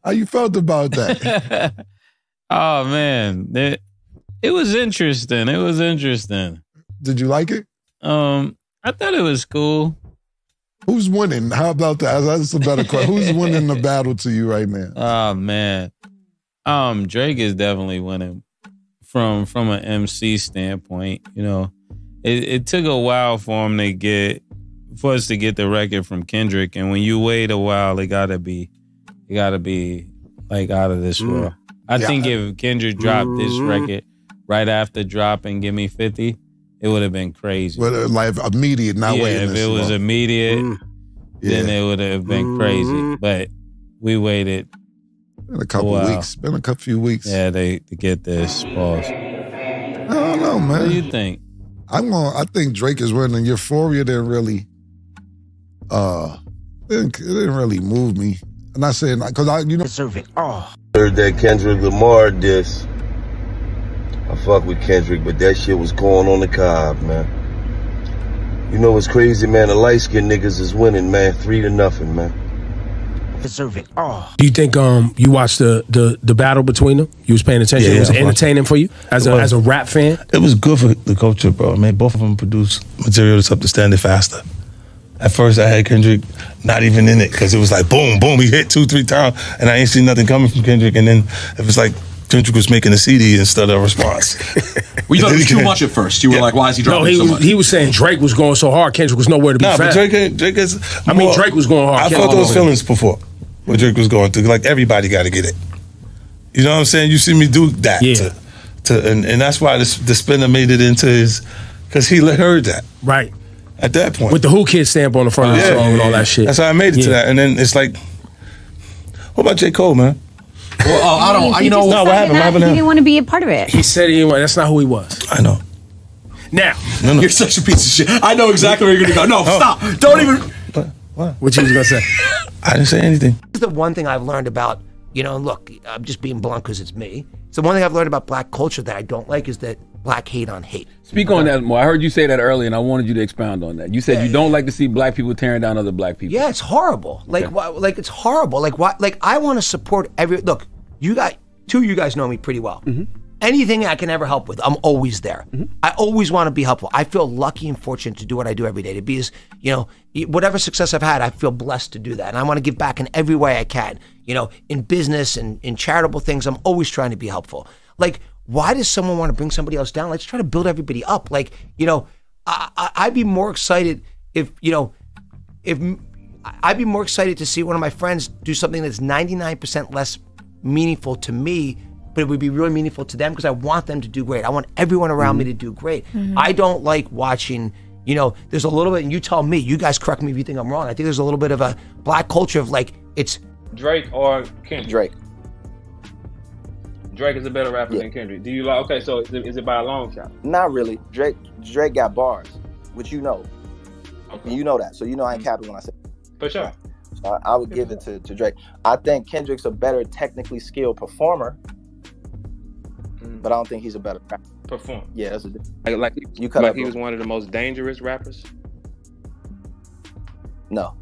How you felt about that? Oh man, it was interesting. It was interesting. Did you like it? I thought it was cool. Who's winning? How about that? That's a better question. Who's winning the battle to you right now? Oh man, Drake is definitely winning from an MC standpoint. You know, it took a while for us to get the record from Kendrick, and when you wait a while, it gotta be like out of this world. I think if Kendrick dropped this record right after dropping "Give Me 50," it would have been crazy. But like immediate, not waiting. If it was immediate, then it would have been crazy. But we waited. Been a couple weeks. Been a few weeks. Yeah, to get this pause. I don't know, man. What do you think? I think Drake is winning. Euphoria didn't really, it didn't really move me. I'm not saying because deserve it. Oh, heard that Kendrick Lamar diss. I fuck with Kendrick, but that shit was going on the cob, man. You know what's crazy, man? The light-skinned niggas is winning, man. 3-0, man. deserve it. Oh. Do you think you watched the battle between them? You was paying attention. Yeah, it was entertaining for you as a rap fan. It was good for the culture, bro. Man, both of them produced material that's up to standard faster. At first, I had Kendrick not even in it because it was like boom, boom. He hit 2-3 times, and I ain't seen nothing coming from Kendrick. And then it was like Kendrick was making a CD instead of a response. Well, you thought it was too much at first. You were like, why is he dropping so much? He was saying Drake was going so hard, Kendrick was nowhere to be found. But Drake is. Drake was going hard. I felt those feelings before. What Drake was going through. Like, everybody got to get it. You know what I'm saying? You see me do that. Yeah. And that's why the spinner made it into his, because he heard that. Right. At that point. With the Who Kid stamp on the front of the song and all that shit. That's how I made it to that. And then it's like, what about J. Cole, man? Well, I don't, you know. No, what happened? What happened? He didn't want to be a part of it. He said he didn't want, that's not who he was. I know. Now. No. You're such a piece of shit. I know exactly where you're going to go. No, stop. Don't even. What you was going to say? I didn't say anything. This is the one thing I've learned about, look, I'm just being blunt because it's me. So one thing I've learned about black culture that I don't like is that black hate on hate. Speak on that more. I heard you say that earlier, and I wanted you to expound on that. You said you don't like to see black people tearing down other black people. Yeah, it's horrible. Like, like it's horrible. Like, why? Like, I want to support look, two of you guys know me pretty well. Anything I can ever help with, I'm always there. I always want to be helpful. I feel lucky and fortunate to do what I do every day. To be as, whatever success I've had, I feel blessed to do that. And I want to give back in every way I can. In business and in charitable things, I'm always trying to be helpful. Like, why does someone want to bring somebody else down? Let's try to build everybody up. Like, I'd be more excited if I'd be more excited to see one of my friends do something that's 99% less meaningful to me, but it would be really meaningful to them because I want them to do great. I want everyone around me to do great. I don't like watching, there's a little bit, and you tell me, you guys correct me if you think I'm wrong. I think there's a little bit of a black culture of like, it's Drake or Kendrick? Drake. Drake is a better rapper than Kendrick. Do you like, okay, so is it by a long shot? Not really. Drake got bars, which you know. Okay. You know that. So I ain't capping when I say For sure. So I would give it to Drake. I think Kendrick's a better technically skilled performer, but I don't think he's a better rapper. Perform. Yeah, that's a like you cut like up, he bro. was one of the most dangerous rappers? No.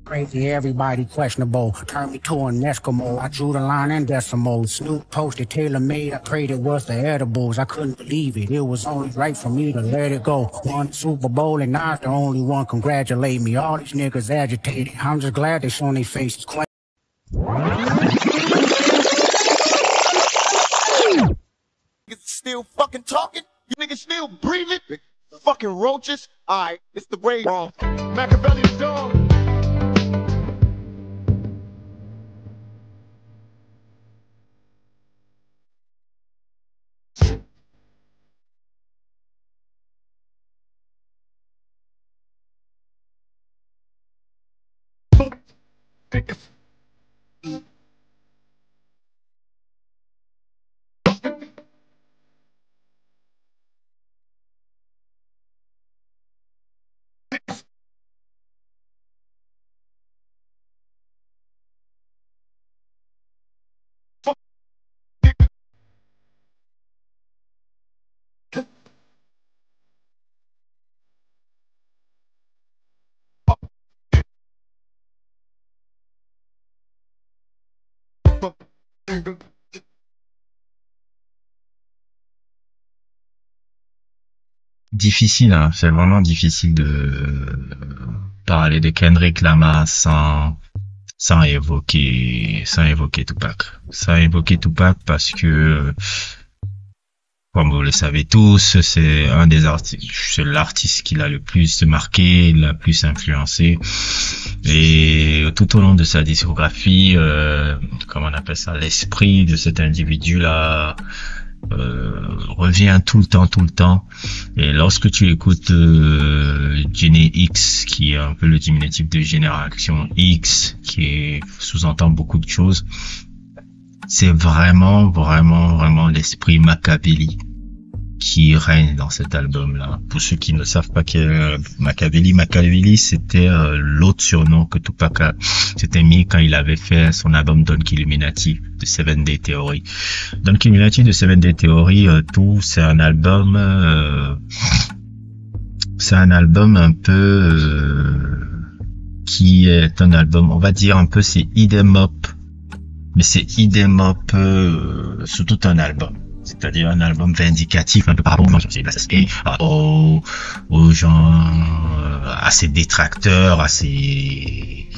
Crazy, everybody questionable. Turned me to an Eskimo. I drew the line in decimal. Snoop posted tailor made. I prayed it was the edibles. I couldn't believe it. It was only right for me to let it go. Won Super Bowl and Nas the only one congratulate me. All these niggas agitated. I'm just glad they showing their faces. Niggas still fucking talking. You niggas still breathing. Fucking roaches. All right, it's the brain. Machiavelli's dog. Difficile, hein. C'est vraiment difficile de parler de Kendrick Lamar sans évoquer Tupac. Sans évoquer Tupac parce que, comme vous le savez tous, c'est un des artistes, c'est l'artiste qui l'a le plus marqué, l'a plus influencé. Et tout au long de sa discographie, comment on appelle ça, l'esprit de cet individu-là, revient tout le temps. Et lorsque tu écoutes Géné X, qui est un peu le diminutif de Génération X, qui sous-entend beaucoup de choses, c'est vraiment l'esprit Makaveli qui règne dans cet album-là. Pour ceux qui ne savent pas qui est Makaveli, c'était l'autre surnom que Tupac s'était mis quand il avait fait son album Don Illuminati de 7 Day Theory. Don Illuminati de 7 Day Theory, c'est un album un peu qui est un album, on va dire un peu, c'est idem up, mais c'est idem up sur tout un album. C'est-à-dire un album vindicatif un peu par rapport aux gens, aux gens, à ses détracteurs, à ses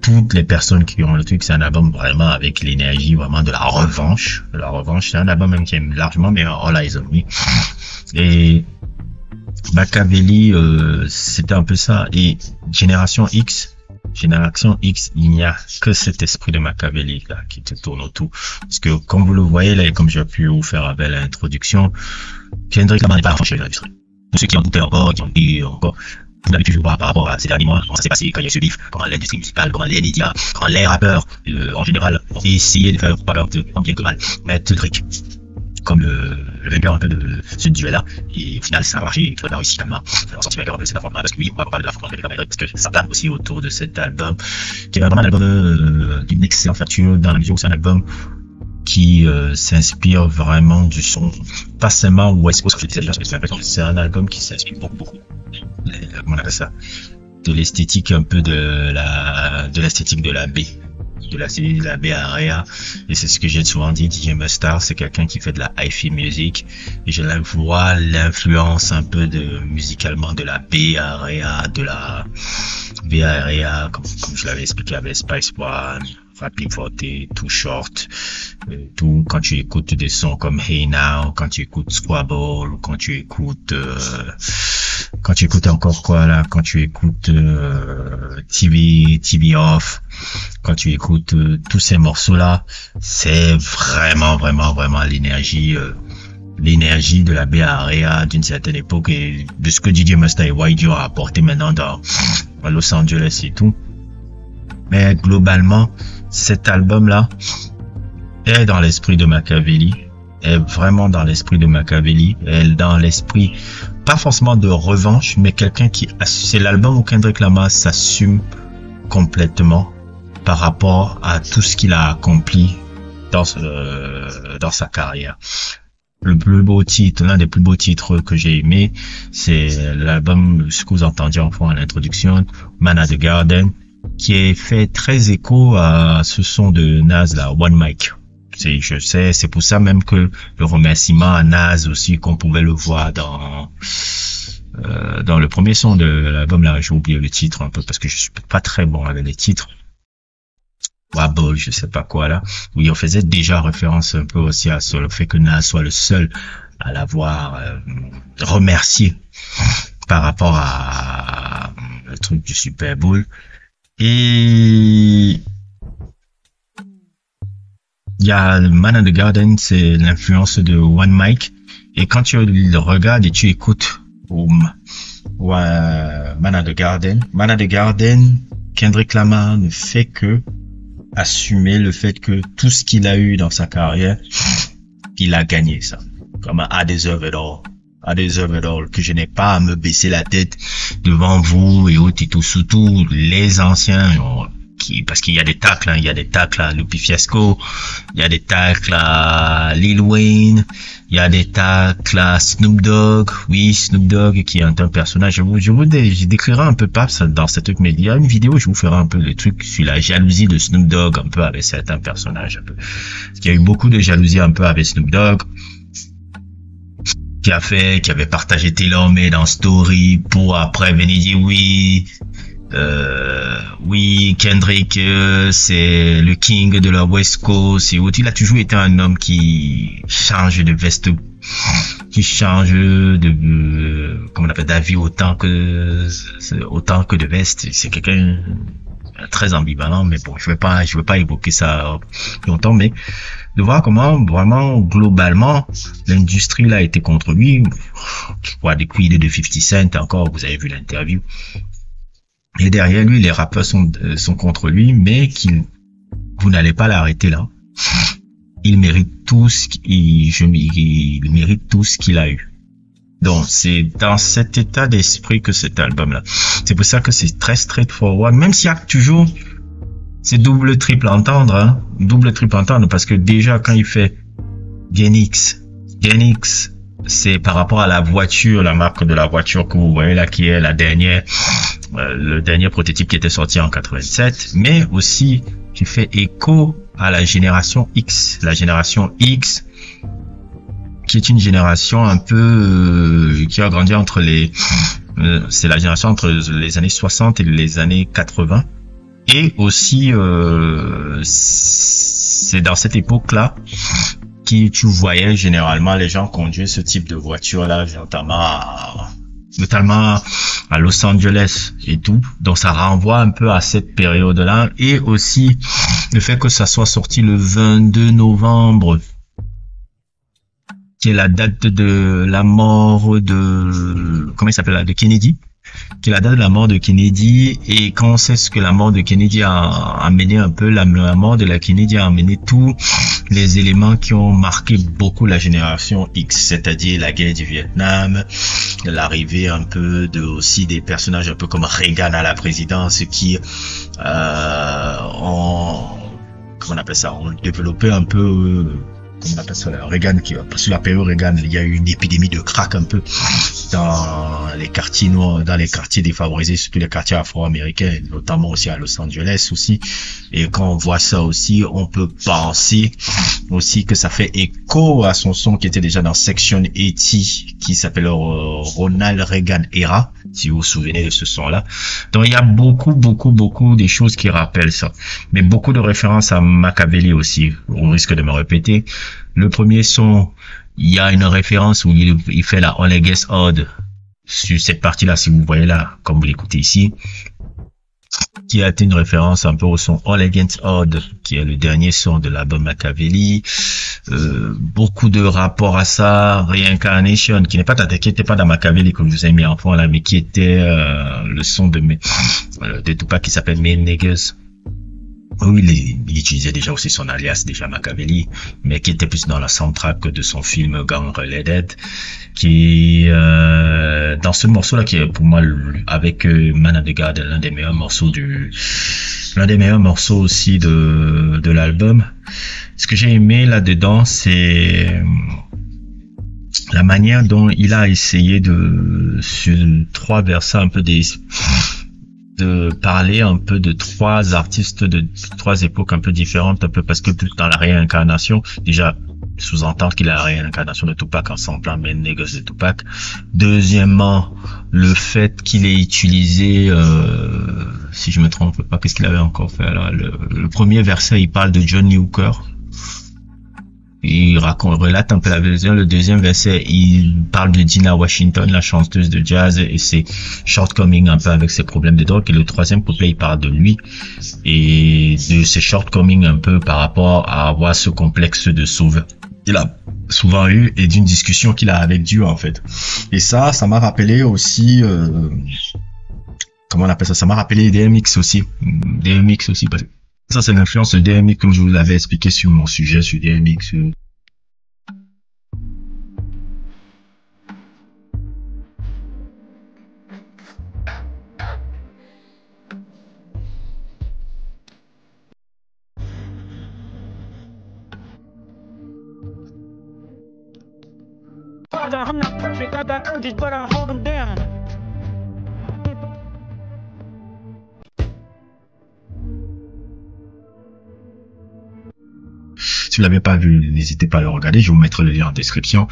toutes les personnes qui ont le truc. C'est un album vraiment avec l'énergie vraiment de la revanche. C'est un album même qui aime largement, mais All Eyes on Me. Et Makaveli, c'était un peu ça. Et Génération X, il n'y a que cet esprit de Makaveli là qui te tourne autour. Parce que comme vous le voyez là, et comme j'ai pu vous faire avec l'introduction, Kendrick Lamar n'est pas franchi de l'industrie. Pour ceux qui en doutaient encore, qui ont dit encore, vous l'avez toujours par rapport à ces derniers mois, comment ça s'est passé quand il y a eu ce bif, comment l'industrie musicale, comment les médias, comment les rappeurs en général ont essayé de faire pas peur de tant bien que mal mettre Drake comme le vainqueur un peu de ce duel-là, et au final ça a marché, il a réussi quand même à faire sortir vainqueur de cette forme-là, parce que oui, on va parler de la forme de Drake, parce que ça plane aussi autour de cet album, qui est vraiment un album d'une excellente facture, dans la mesure où c'est un album qui s'inspire vraiment du son, pas seulement West Coast, c'est un album qui s'inspire beaucoup, comment on appelle ça, de l'esthétique un peu de l'esthétique de la baie. De la série de la Bay Area, et c'est ce que j'ai souvent dit, DJ Mustard, c'est quelqu'un qui fait de la hi-fi music, et je vois l'influence un peu musicalement de la Bay Area, comme je l'avais expliqué avec Spice One, Rapid Forte, Too Short, tout, quand tu écoutes des sons comme Hey Now, quand tu écoutes Squabble, quand tu écoutes encore quoi là, quand tu écoutes TV Off, quand tu écoutes tous ces morceaux là, c'est vraiment l'énergie de la Bay Area d'une certaine époque, et de ce que DJ Mustard et YG a apporté maintenant dans Los Angeles et tout. Mais globalement, cet album là est dans l'esprit de Makaveli, est vraiment dans l'esprit de Makaveli, est dans l'esprit pas forcément de revanche, mais quelqu'un qui c'est l'album où Kendrick Lamar s'assume complètement par rapport à tout ce qu'il a accompli dans sa carrière. Le plus beau titre, l'un des plus beaux titres que j'ai aimé, c'est l'album, ce que vous entendiez en fond à l'introduction, Man at the Garden, qui est fait très écho à ce son de Nas là, One Mic. Je sais, c'est pour ça même que le remerciement à Nas aussi, qu'on pouvait le voir dans le premier son de l'album là, j'ai oublié le titre un peu parce que je suis pas très bon avec les titres. Wabble, je sais pas quoi là. Oui, on faisait déjà référence un peu aussi sur le fait que Nas soit le seul à l'avoir remercié par rapport à le truc du Super Bowl. Et il y a Man at the Garden, c'est l'influence de One Mic. Et quand tu le regardes et tu écoutes Man at the Garden, Kendrick Lamar ne fait que assumer le fait que tout ce qu'il a eu dans sa carrière, il a gagné ça. Comme I deserve it all, que je n'ai pas à me baisser la tête devant vous et autres et tout, surtout les anciens parce qu'il y a des tacles, hein, il y a des tacles à Lupe Fiasco, il y a des tacles à Lil Wayne, il y a des tacles à Snoop Dogg, oui, Snoop Dogg qui est un personnage, je décrirai un peu pas dans cette truc, mais il y a une vidéo, je vous ferai un peu le truc sur la jalousie de Snoop Dogg, un peu avec certains personnages, un peu. Parce qu'il y a eu beaucoup de jalousie un peu avec Snoop Dogg, qui avait partagé TaylorMade en story pour après venir dire oui, Kendrick, c'est le king de la West Coast et autres. Il a toujours été un homme qui change de veste, qui change comment on appelle, d'avis autant que de veste. C'est quelqu'un très ambivalent, mais bon, je vais pas évoquer ça longtemps, mais de voir comment vraiment globalement l'industrie là a été contre lui. Je vois des quid de 50 Cent encore, vous avez vu l'interview. Et derrière lui, les rappeurs sont contre lui, mais vous n'allez pas l'arrêter là. Il mérite tout il mérite tout ce qu'il a eu. Donc, c'est dans cet état d'esprit que cet album-là. C'est pour ça que c'est très straightforward, même s'il y a toujours c'est double triple entendre, hein. Double triple entendre, parce que déjà, quand il fait Genix, c'est par rapport à la voiture, la marque de la voiture que vous voyez là, qui est la dernière, le dernier prototype qui était sorti en 87, mais aussi, qui fait écho à la génération X. La génération X, qui est une génération un peu, qui a grandi entre c'est la génération entre les années 60 et les années 80. Et aussi, c'est dans cette époque-là que tu voyais généralement les gens conduire ce type de voiture-là, notamment à Los Angeles et tout. Donc ça renvoie un peu à cette période-là. Et aussi le fait que ça soit sorti le 22 novembre, qui est la date de la mort de, comment il s'appelle, de Kennedy, qui est la date de la mort de Kennedy. Et quand on sait ce que la mort de Kennedy a amené un peu, la mort de la Kennedy a amené tous les éléments qui ont marqué beaucoup la génération X, c'est-à-dire la guerre du Vietnam, l'arrivée un peu aussi des personnages un peu comme Reagan à la présidence qui ont, comment on appelle ça, ont développé un peu comment on appelle ça, Reagan, sur la période Reagan, il y a eu une épidémie de crack un peu dans les quartiers noirs, dans les quartiers défavorisés, surtout les quartiers afro-américains, notamment aussi à Los Angeles aussi. Et quand on voit ça aussi, on peut penser aussi que ça fait écho à son son qui était déjà dans Section 80, qui s'appelle Ronald Reagan Era, si vous vous souvenez de ce son-là. Donc il y a beaucoup des choses qui rappellent ça. Mais beaucoup de références à Makaveli aussi, on risque de me répéter. Le premier son, il y a une référence où il fait la All Against Odd sur cette partie-là, si vous voyez là, comme vous l'écoutez ici, qui a été une référence un peu au son All Against Odd, qui est le dernier son de l'album Makaveli. Beaucoup de rapports à ça, Reincarnation, qui n'était pas dans Makaveli que je vous ai mis en fond là, mais qui était le son de Tupac qui s'appelle Main Niggas. Oui, il utilisait déjà aussi son alias, déjà Makaveli, mais qui était plus dans la soundtrack de son film Gang Related, qui dans ce morceau-là, qui est pour moi, avec Man of the Garden, l'un des meilleurs morceaux aussi de l'album. Ce que j'ai aimé là-dedans, c'est la manière dont il a essayé sur 3 versets un peu de parler un peu de 3 artistes de 3 époques un peu différentes, un peu parce que dans la réincarnation, déjà, sous-entendre qu'il a la réincarnation de Tupac en samplant Main Niggas de Tupac. Deuxièmement, le fait qu'il ait utilisé, si je me trompe pas, qu'est-ce qu'il avait encore fait là, le premier verset, il parle de John Lee Hooker. Il relate un peu la version. Le deuxième verset, il parle de Dinah Washington, la chanteuse de jazz, et ses shortcomings un peu avec ses problèmes de drogue. Et le troisième couplet, il parle de lui et de ses shortcomings un peu par rapport à avoir ce complexe de sauveur qu'il a souvent eu et d'une discussion qu'il a avec Dieu en fait. Et ça m'a rappelé aussi, comment on appelle ça? Ça m'a rappelé DMX aussi. Parce que ça, c'est l'influence de DMX, comme je vous l'avais expliqué sur mon sujet sur DMX. I'm not perfect, I got urges, but I hold them down. Si vous l'avez pas vu, n'hésitez pas à le regarder, je vais vous mettre le lien en description.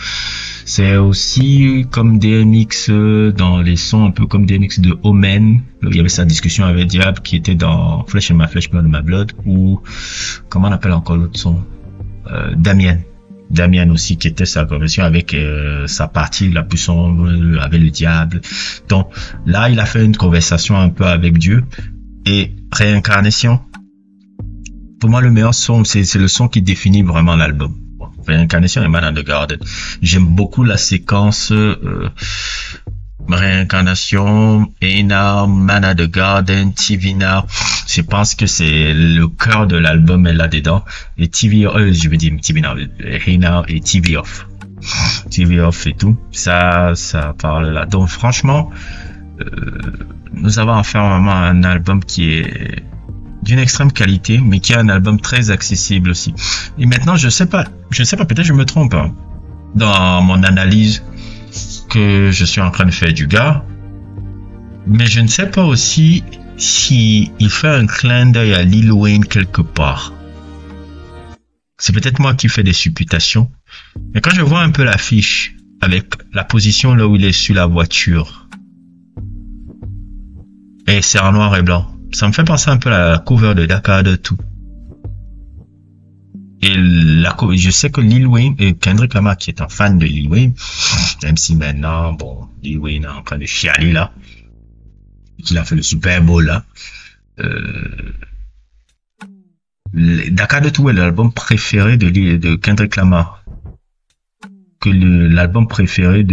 C'est aussi comme DMX dans les sons, un peu comme DMX de Omen. Il y avait sa discussion avec Diable qui était dans Flesh in My Flesh, Blood in My Blood, ou comment on appelle encore l'autre son, Damien aussi, qui était sa conversion avec sa partie la plus sombre, avec le diable. Donc là, il a fait une conversation un peu avec Dieu. Et Réincarnation, pour moi, le meilleur son, c'est le son qui définit vraiment l'album. Bon, Réincarnation et Man of the Garden. J'aime beaucoup la séquence Réincarnation, Ena, Man of the Garden, TV Now. Je pense que c'est le cœur de l'album est là-dedans. Et TV Now, Ena et TV Off. TV Off et tout. Ça parle là. Donc franchement, nous avons affaire vraiment à un album qui est d'une extrême qualité, mais qui est un album très accessible aussi. Et maintenant, je sais pas, peut-être je me trompe hein, dans mon analyse que je suis en train de faire du gars, mais je ne sais pas aussi si il fait un clin d'œil à Lil Wayne quelque part. C'est peut-être moi qui fais des supputations, mais quand je vois un peu l'affiche avec la position là où il est sur la voiture, et c'est en noir et blanc, ça me fait penser un peu à la cover de Dakar de tout. Et je sais que Lil Wayne et Kendrick Lamar qui est un fan de Lil Wayne, même si maintenant, bon, Lil Wayne est en train de chialer là, qu'il a fait le Super Bowl là, Dakar de tout est l'album préféré de Kendrick Lamar, que l'album préféré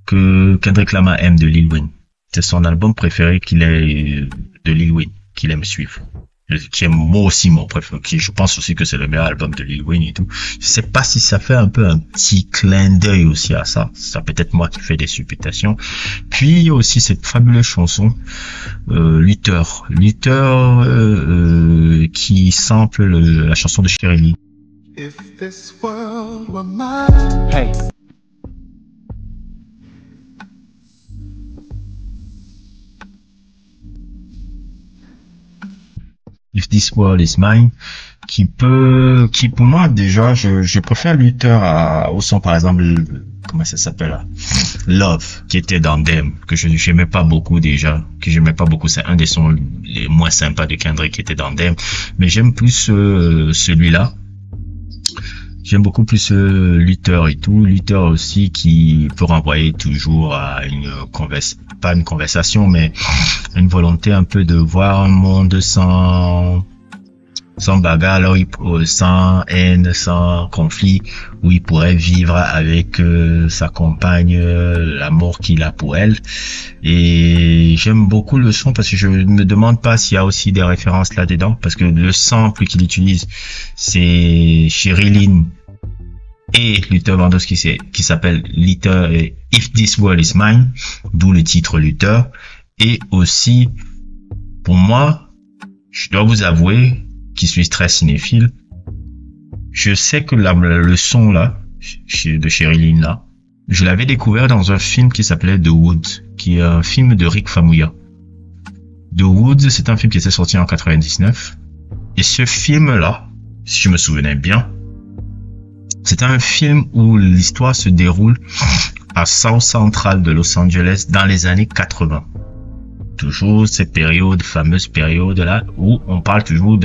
que Kendrick Lamar aime de Lil Wayne. C'est son album préféré qu'il est de Lil Wayne, qu'il aime suivre. Qui est moi aussi mon préféré. Je pense aussi que c'est le meilleur album de Lil Wayne et tout. Je sais pas si ça fait un peu un petit clin d'œil aussi à ça. C'est peut-être moi qui fais des supputations. Puis il y a aussi cette fabuleuse chanson Luther qui sample la chanson de Sheryl. If this world were mine. Hey. If This World Is Mine, qui pour moi déjà, je préfère Luther au son par exemple, comment ça s'appelle là, Love, qui était dans Dem, que j'aimais pas beaucoup déjà, c'est un des sons les moins sympas de Kendrick qui était dans Dem, mais j'aime plus celui-là. J'aime beaucoup plus Luther et tout. Luther aussi qui peut renvoyer toujours à pas une conversation, mais une volonté un peu de voir un monde sans bagarre, sans haine, sans conflit, où il pourrait vivre avec sa compagne, l'amour qu'il a pour elle. Et j'aime beaucoup le son parce que je me demande pas s'il y a aussi des références là-dedans, parce que le sample qu'il utilise, c'est Sheryl et Luther Vandross qui s'appelle Luther et If This World Is Mine, d'où le titre Luther. Et aussi, pour moi, je dois vous avouer, qui suis très cinéphile, je sais que le son là, de Sheryl là, je l'avais découvert dans un film qui s'appelait The Woods, qui est un film de Rick Famuyiwa. The Woods, c'est un film qui était sorti en 99. Et ce film-là, si je me souvenais bien, c'est un film où l'histoire se déroule à South Central de Los Angeles dans les années 80. Toujours cette fameuse période là, où on parle toujours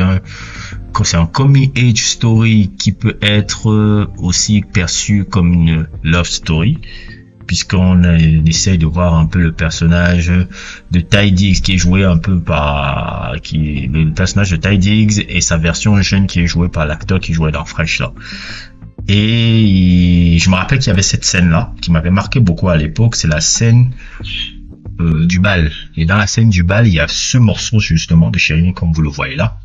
c'est un coming age story qui peut être aussi perçu comme une love story, puisqu'on essaye de voir un peu le personnage de Ty Diggs qui est joué un peu le personnage de Ty Diggs et sa version jeune qui est jouée par l'acteur qui jouait dans Fresh là. Et je me rappelle qu'il y avait cette scène là qui m'avait marqué beaucoup à l'époque, c'est la scène du bal. Et dans la scène du bal, il y a ce morceau justement de Sheryl comme vous le voyez là.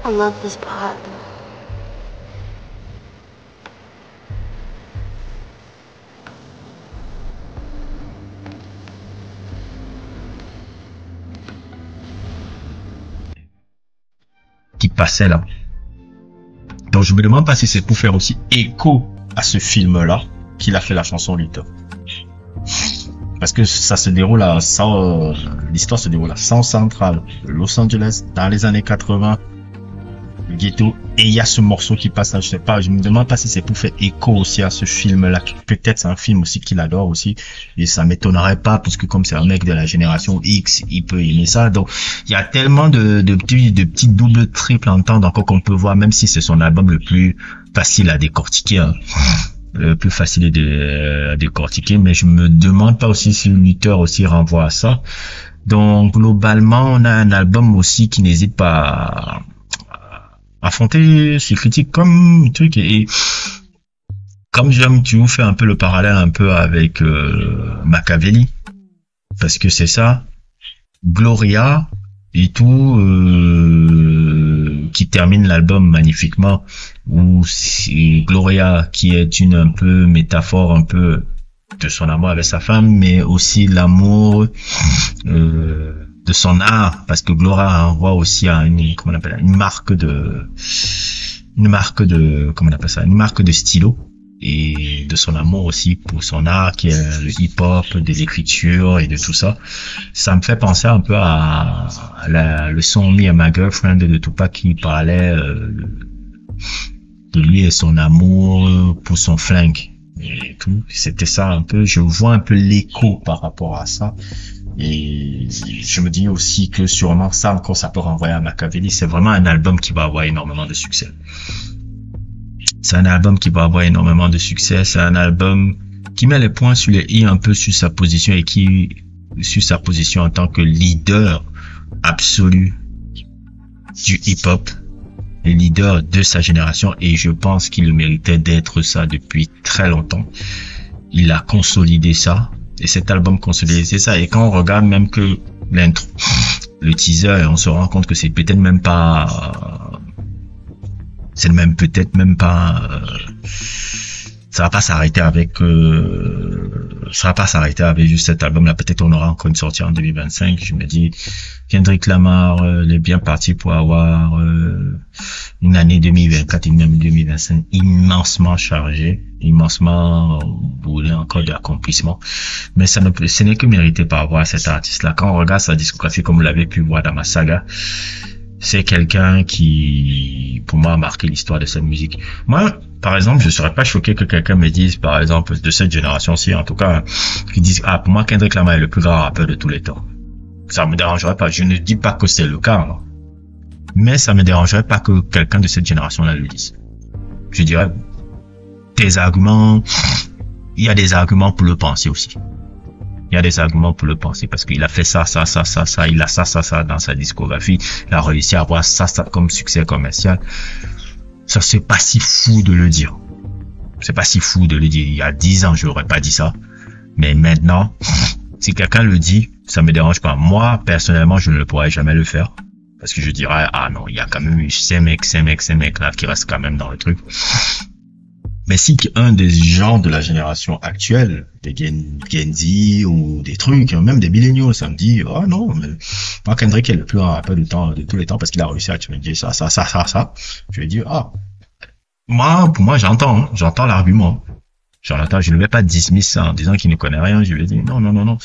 I love this part. Qui passait là. Donc je me demande pas si c'est pour faire aussi écho à ce film-là qu'il a fait la chanson Luther. Parce que ça se déroule à l'histoire se déroule à South Central, Los Angeles, dans les années 80, le ghetto, et il y a ce morceau qui passe là, je sais pas, je me demande pas si c'est pour faire écho aussi à ce film-là, peut-être c'est un film aussi qu'il adore aussi, et ça m'étonnerait pas, parce que comme c'est un mec de la génération X, il peut aimer ça, donc il y a tellement de petits doubles triples en temps, donc qu'on peut voir, même si c'est son album le plus facile à décortiquer, hein. Le plus facile à décortiquer, mais je me demande pas aussi si Luther aussi renvoie à ça. Donc globalement, on a un album aussi qui n'hésite pas à affronter ses critiques comme truc, et comme j'aime, tu vous fais un peu le parallèle un peu avec Machiavelli, parce que c'est ça, Gloria et tout, qui termine l'album magnifiquement, où c'est Gloria qui est une un peu métaphore un peu de son amour avec sa femme, mais aussi l'amour de son art, parce que Gloria renvoie aussi à une marque de stylo, et de son amour aussi pour son art qui est le hip-hop, de l'écriture et de tout ça. Ça me fait penser un peu à le son Me and My Girlfriend de Tupac, qui parlait de lui et son amour pour son flingue et tout. C'était ça un peu, je vois un peu l'écho par rapport à ça, et je me dis aussi que sûrement ça encore ça peut renvoyer à Machiavelli. C'est vraiment un album qui va avoir énormément de succès. C'est un album qui va avoir énormément de succès. C'est un album qui met les points sur les i un peu sur sa position, et sur sa position en tant que leader absolu du hip-hop, le leader de sa génération, et je pense qu'il méritait d'être ça depuis très longtemps. Il a consolidé ça, et cet album consolidé ça, et quand on regarde même que l'intro, le teaser, on se rend compte que c'est peut-être même pas ça va pas s'arrêter avec juste cet album là. Peut-être on aura encore une sortie en 2025. Je me dis, Kendrick Lamar est bien parti pour avoir une année 2024 et une année 2025 immensement chargée, immensement bourrée encore d'accomplissement, mais ce n'est que mérité par rapport à cet artiste là. Quand on regarde sa discographie, comme vous l'avez pu voir dans ma saga, c'est quelqu'un qui, pour moi, a marqué l'histoire de cette musique. Moi, par exemple, je serais pas choqué que quelqu'un me dise, par exemple, de cette génération-ci, en tout cas, qui dise, pour moi, Kendrick Lamar est le plus grand rappeur de tous les temps. Ça me dérangerait pas. Je ne dis pas que c'est le cas, non. Mais ça me dérangerait pas que quelqu'un de cette génération-là le dise. Je dirais, tes arguments, il y a des arguments pour le penser aussi. Il y a des arguments pour le penser, parce qu'il a fait ça, il a ça dans sa discographie, il a réussi à avoir ça comme succès commercial. Ça, c'est pas si fou de le dire. C'est pas si fou de le dire. Il y a 10 ans, je n'aurais pas dit ça. Mais maintenant, si quelqu'un le dit, ça me dérange pas. Moi, personnellement, je ne le pourrais jamais le faire. Parce que je dirais, non, il y a quand même eu ces mecs là qui restent quand même dans le truc. Mais si un des gens de la génération actuelle, des Gen Z ou des trucs, même des milléniaux, ça me dit, non, mais moi, Kendrick est le plus grand rappeur de tous les temps parce qu'il a réussi à tuer ça. Je vais dire, pour moi, j'entends l'argument. Je ne vais pas dismiss ça en disant qu'il ne connaît rien. Je vais dire, non,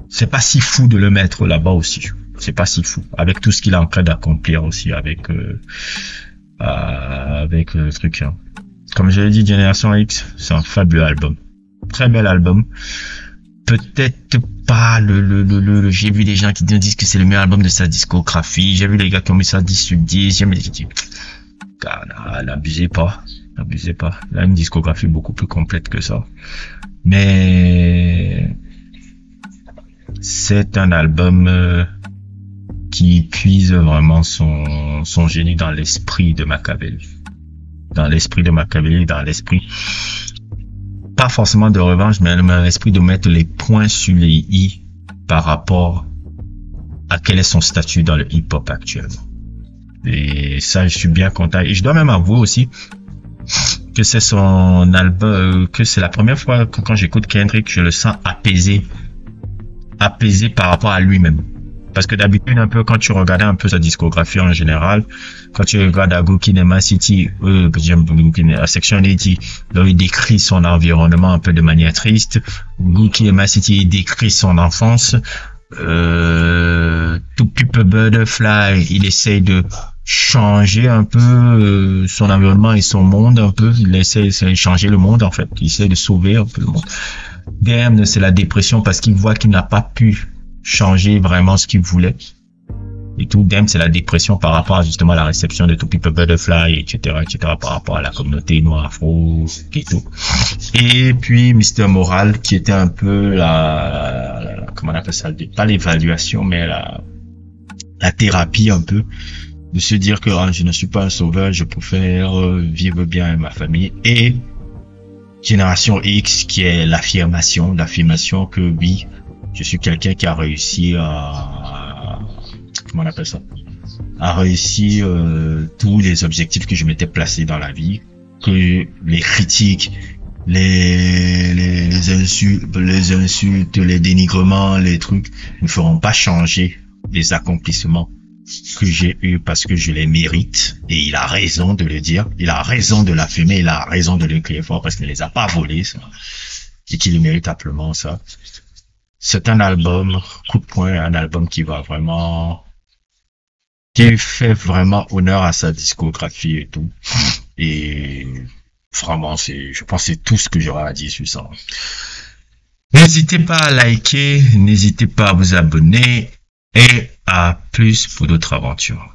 c'est pas si fou de le mettre là-bas aussi. C'est pas si fou. Avec tout ce qu'il est en train d'accomplir aussi, avec le truc, hein. Comme je l'ai dit, Génération X, c'est un fabuleux album. Très bel album. Peut-être pas j'ai vu des gens qui disent que c'est le meilleur album de sa discographie. J'ai vu les gars qui ont mis ça 10 sur 10. J'ai dit, n'abusez pas. Il a une discographie beaucoup plus complète que ça. Mais c'est un album qui puise vraiment son génie dans l'esprit de Machiavelli. Dans l'esprit, pas forcément de revanche, mais l'esprit de mettre les points sur les i par rapport à quel est son statut dans le hip-hop actuellement. Et ça, je suis bien content. Et je dois même avouer aussi que c'est son album, que c'est la première fois que quand j'écoute Kendrick, je le sens apaisé par rapport à lui-même. Parce que d'habitude, un peu, quand tu regardais un peu sa discographie en général, quand tu regardes à Gookinema City, à Section 80, là, il décrit son environnement un peu de manière triste. Gookinema City, il décrit son enfance. To People Butterfly, il essaye de changer un peu son environnement et son monde un peu. Il essaie de changer le monde, en fait. Il essaie de sauver un peu le monde. Damn, c'est la dépression parce qu'il voit qu'il n'a pas pu changer vraiment ce qu'il voulait et tout. Damn, c'est la dépression par rapport à justement la réception de To People Butterfly, etc., par rapport à la communauté noire, afro et tout. Et puis Mr. Moral, qui était un peu comment on appelle ça, pas l'évaluation, mais la thérapie un peu, de se dire que je ne suis pas un sauveur, je préfère vivre bien avec ma famille. Et Génération X, qui est l'affirmation que oui, je suis quelqu'un qui a réussi comment on appelle ça, a réussi tous les objectifs que je m'étais placé dans la vie, que les critiques, les insultes, les dénigrements, les trucs ne feront pas changer les accomplissements que j'ai eu parce que je les mérite. Et il a raison de le dire, il a raison de l'affirmer, il a raison de le crier fort parce qu'il ne les a pas volés, ça, et qu'il mérite amplement ça. C'est un album, coup de poing, un album qui fait vraiment honneur à sa discographie et tout. Et vraiment, je pense que c'est tout ce que j'aurais à dire sur ça. N'hésitez pas à liker, n'hésitez pas à vous abonner et à plus pour d'autres aventures.